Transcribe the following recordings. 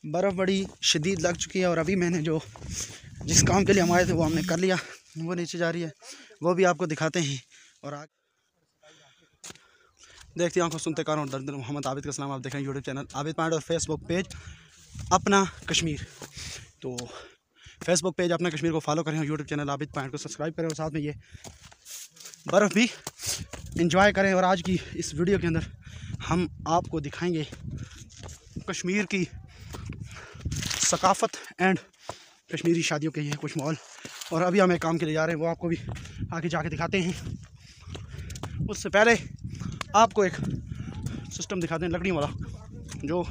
बर्फ़ बड़ी शदीद लग चुकी है और अभी मैंने जिस काम के लिए हम आए थे वो हमने कर लिया। वो नीचे जा रही है, वो भी आपको दिखाते हैं। और आगे देखते आंखों सुनते कारों और दर्द मोहम्मद आबिद का सलाम। आप देखें यूट्यूब चैनल आबिद पॉइंट और फेसबुक पेज अपना कश्मीर। तो फेसबुक पेज अपना कश्मीर को फॉलो करें और यूट्यूब चैनल आबिद पॉइंट को सब्सक्राइब करें और साथ में ये बर्फ़ भी इंजॉय करें। और आज की इस वीडियो के अंदर हम आपको दिखाएंगे कश्मीर की सकाफ़त एंड कश्मीरी शादियों के ये कुछ मॉल। और अभी हम एक काम के लिए जा रहे हैं, वो आपको भी आगे जाके दिखाते हैं। उससे पहले आपको एक सिस्टम दिखाते हैं लकड़ी वाला, जो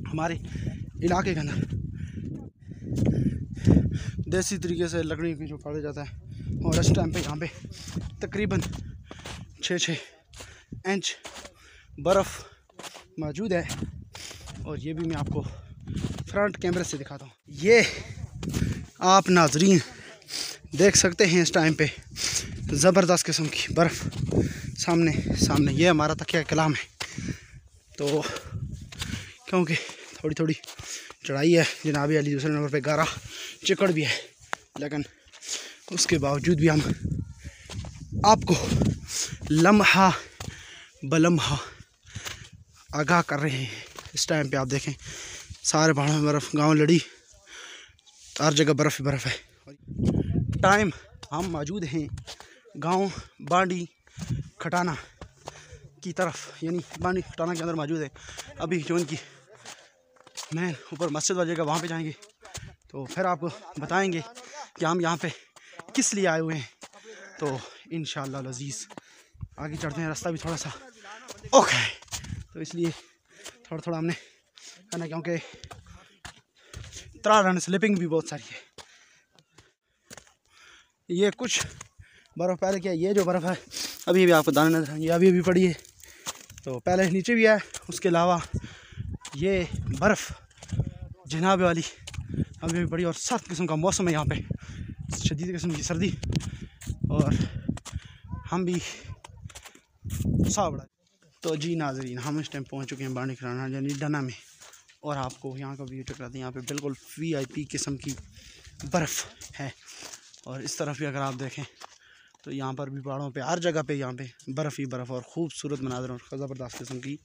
हमारे इलाके के अंदर देसी तरीके से लकड़ी की जो काटा जाता है। और इस टाइम पे यहाँ पे तकरीबन 6-6 इंच बर्फ़ मौजूद है। और ये भी मैं आपको फ्रंट कैमरे से दिखाता हूँ। ये आप नाजरीन देख सकते हैं इस टाइम पे ज़बरदस्त किस्म की बर्फ़ सामने ये हमारा तकिया कलाम है। तो क्योंकि थोड़ी थोड़ी चढ़ाई है जनाब अली, दूसरे नंबर पे गारा चिकड़ भी है, लेकिन उसके बावजूद भी हम आपको लम्हा बलम्हा आगाह कर रहे हैं। इस टाइम पे आप देखें सारे पहाड़ों में बर्फ़, गांव लड़ी हर जगह बर्फ़ ही बर्फ़ है। टाइम हम मौजूद हैं गांव बांडी खटाना की तरफ, यानी बांडी खटाना के अंदर मौजूद है। अभी जो इनकी मैं ऊपर मस्जिद वाली जगह वहाँ पे जाएंगे तो फिर आपको बताएंगे कि हम यहाँ पे किस लिए आए हुए हैं। तो इंशाअल्लाह अज़ीज़ आगे चढ़ते हैं, रास्ता भी थोड़ा सा ओके है तो इसलिए थोड़ा हमने करना, क्योंकि त्राण स्लिपिंग भी बहुत सारी है। ये कुछ बर्फ़ पहले क्या, ये जो बर्फ़ है अभी भी आपको दाने नजर, ये अभी पड़ी है। तो पहले नीचे भी है, उसके अलावा ये बर्फ़ जनाब वाली अभी भी पड़ी। और सख्त किस्म का मौसम है यहाँ पे, शदीद किस्म की सर्दी। और हम भी बड़ा। तो जी नाजरीन हम इस टाइम पहुँच चुके हैं बांडी खटाना यानी डना में। और आपको यहाँ का व्यू चेक कराते हैं। यहाँ पे बिल्कुल VIP किस्म की बर्फ़ है। और इस तरफ भी अगर आप देखें तो यहाँ पर भी पहाड़ों पे हर जगह पे यहाँ पे बर्फ़ ही बर्फ़ और ख़ूबसूरत मनाज़र और ज़बरदस्त किस्म की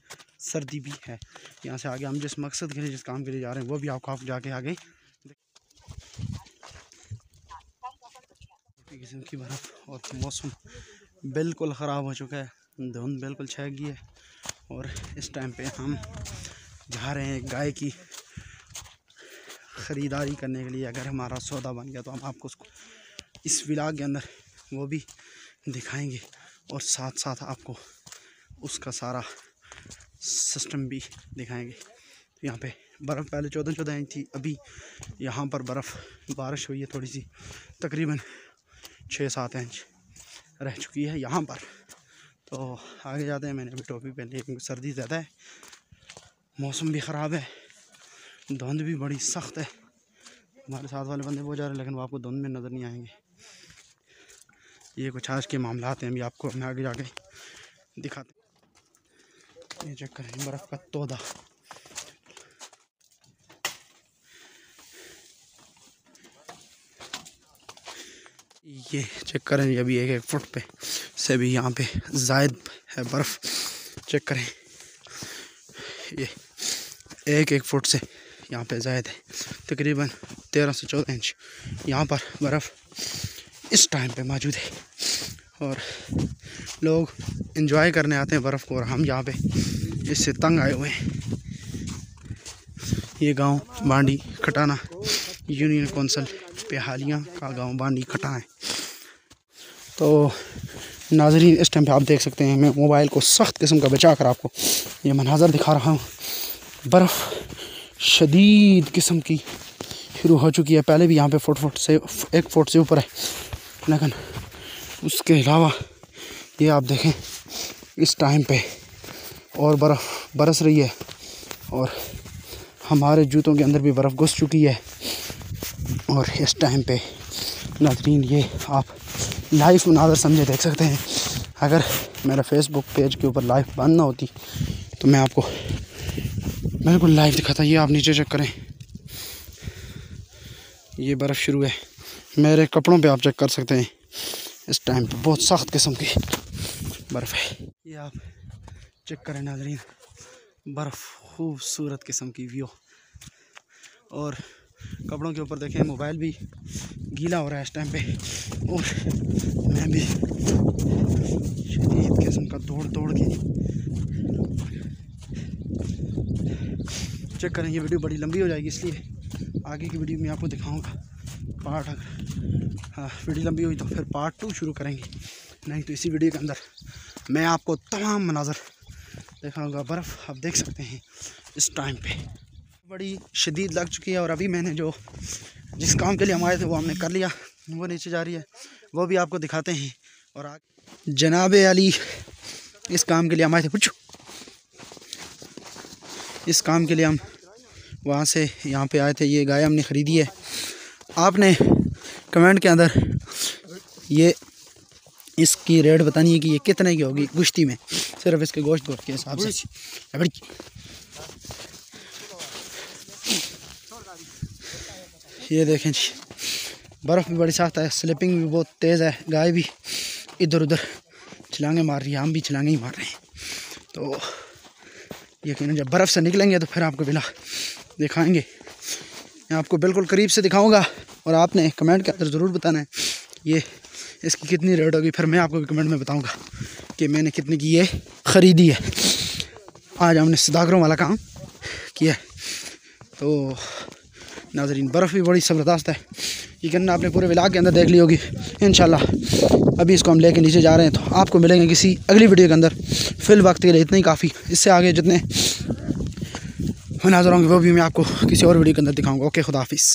सर्दी भी है। यहाँ से आगे हम जिस मकसद के लिए जिस काम के लिए जा रहे हैं वो भी आपको जाके आगे किस्म की बर्फ़। और मौसम बिल्कुल ख़राब हो चुका है, धुंध बिल्कुल छा गई है। और इस टाइम पे हम जा रहे हैं गाय की ख़रीदारी करने के लिए। अगर हमारा सौदा बन गया तो हम आपको उसको इस व्लॉग के अंदर वो भी दिखाएंगे और साथ साथ आपको उसका सारा सिस्टम भी दिखाएंगे। तो यहाँ पे बर्फ़ पहले 14 इंच थी, अभी यहाँ पर बर्फ़ बारिश हुई है थोड़ी सी, तकरीबन 6-7 इंच रह चुकी है यहाँ पर। तो आगे जाते हैं। मैंने अभी टोपी पहनी है क्योंकि सर्दी ज़्यादा है, मौसम भी ख़राब है, धुंध भी बड़ी सख्त है। हमारे साथ वाले बंदे वो जा रहे हैं लेकिन वो आपको धुंध में नज़र नहीं आएंगे। ये कुछ आज के मामलात हैं, अभी आपको मैं आगे जाके दिखाते। ये चेक करें बर्फ़ का तोदा। ये चेक करें, ये अभी 1-1 फुट पे से भी यहाँ पे ज़ायद है बर्फ़। चेक करें ये 1-1 फुट से यहाँ पे ज़ायद है, तकरीबन 13 से 14 इंच यहाँ पर बर्फ़ इस टाइम पे मौजूद है। और लोग एंजॉय करने आते हैं बर्फ़ को और हम यहाँ पे इससे तंग आए हुए हैं। ये गांव बांडी खटाना यूनियन कौंसिल पे हालियाँ का गांव बांडी खटाना है। तो नाजरीन इस टाइम पे आप देख सकते हैं, मैं मोबाइल को सख्त किस्म का बचा कर आपको ये मनाज़र दिखा रहा हूँ। बर्फ़ शदीद किस्म की शुरू हो चुकी है। पहले भी यहाँ पे 1 फुट से ऊपर है, लेकिन उसके अलावा ये आप देखें इस टाइम पे और बर्फ़ बरस रही है। और हमारे जूतों के अंदर भी बर्फ़ घुस चुकी है। और इस टाइम पे नाज़रीन ये आप लाइव मनाज़र समझे देख सकते हैं। अगर मेरा फेसबुक पेज के ऊपर लाइव बंद ना होती तो मैं आपको बिल्कुल लाइव दिखाता है। ये आप नीचे चेक करें, ये बर्फ़ शुरू है। मेरे कपड़ों पे आप चेक कर सकते हैं, इस टाइम पे बहुत सख्त किस्म की बर्फ़ है। ये आप चेक करें नाज़रीन, बर्फ़ खूबसूरत किस्म की व्यू। और कपड़ों के ऊपर देखें, मोबाइल भी गीला हो रहा है इस टाइम पे, और मैं भी शदीद किस्म का दौड़ के चेक करें। ये वीडियो बड़ी लंबी हो जाएगी, इसलिए आगे की वीडियो में आपको दिखाऊंगा पार्ट। अगर हाँ वीडियो लंबी हुई तो फिर पार्ट 2 शुरू करेंगे, नहीं तो इसी वीडियो के अंदर मैं आपको तमाम मनाज़र दिखाऊंगा। बर्फ़ आप देख सकते हैं इस टाइम पे बड़ी शदीद लग चुकी है। और अभी मैंने जिस काम के लिए हम आए थे वो हमने कर लिया, वो नीचे जा रही है, वो भी आपको दिखाते हैं। और आगे जनाब अली, इस काम के लिए हम आए थे, पूछो इस काम के लिए हम वहाँ से यहाँ पे आए थे। ये गाय हमने ख़रीदी है। आपने कमेंट के अंदर ये इसकी रेट बतानी है कि ये कितने की होगी गुश्ती में, सिर्फ इसके गोश्त गोश्त के हिसाब से। ये देखें जी, बर्फ़ भी बड़ी सख्त है, स्लिपिंग भी बहुत तेज़ है, गाय भी इधर उधर छलांगे मार रही है, हम भी छलांगे ही मार रहे हैं। तो यकीनन जब बर्फ़ से निकलेंगे तो फिर आपको बिला दिखाएंगे, मैं आपको बिल्कुल करीब से दिखाऊंगा। और आपने कमेंट के अंदर ज़रूर बताना है ये इसकी कितनी रेट होगी, फिर मैं आपको भी कमेंट में बताऊंगा कि मैंने कितने की ये ख़रीदी है। आज हमने सदागरों वाला काम किया है। तो नाज़रीन, बर्फ़ भी बड़ी ज़बरदस्त है, यकीनन आपने पूरे व्लॉग के अंदर देख ली होगी इंशाल्लाह। अभी इसको हम लेके नीचे जा रहे हैं, तो आपको मिलेंगे किसी अगली वीडियो के अंदर। फ़िल वक्त के लिए इतना ही काफ़ी, इससे आगे जितने मनाज़र होंगे वो भी मैं आपको किसी और वीडियो के अंदर दिखाऊंगा। ओके, खुदा हाफिज़।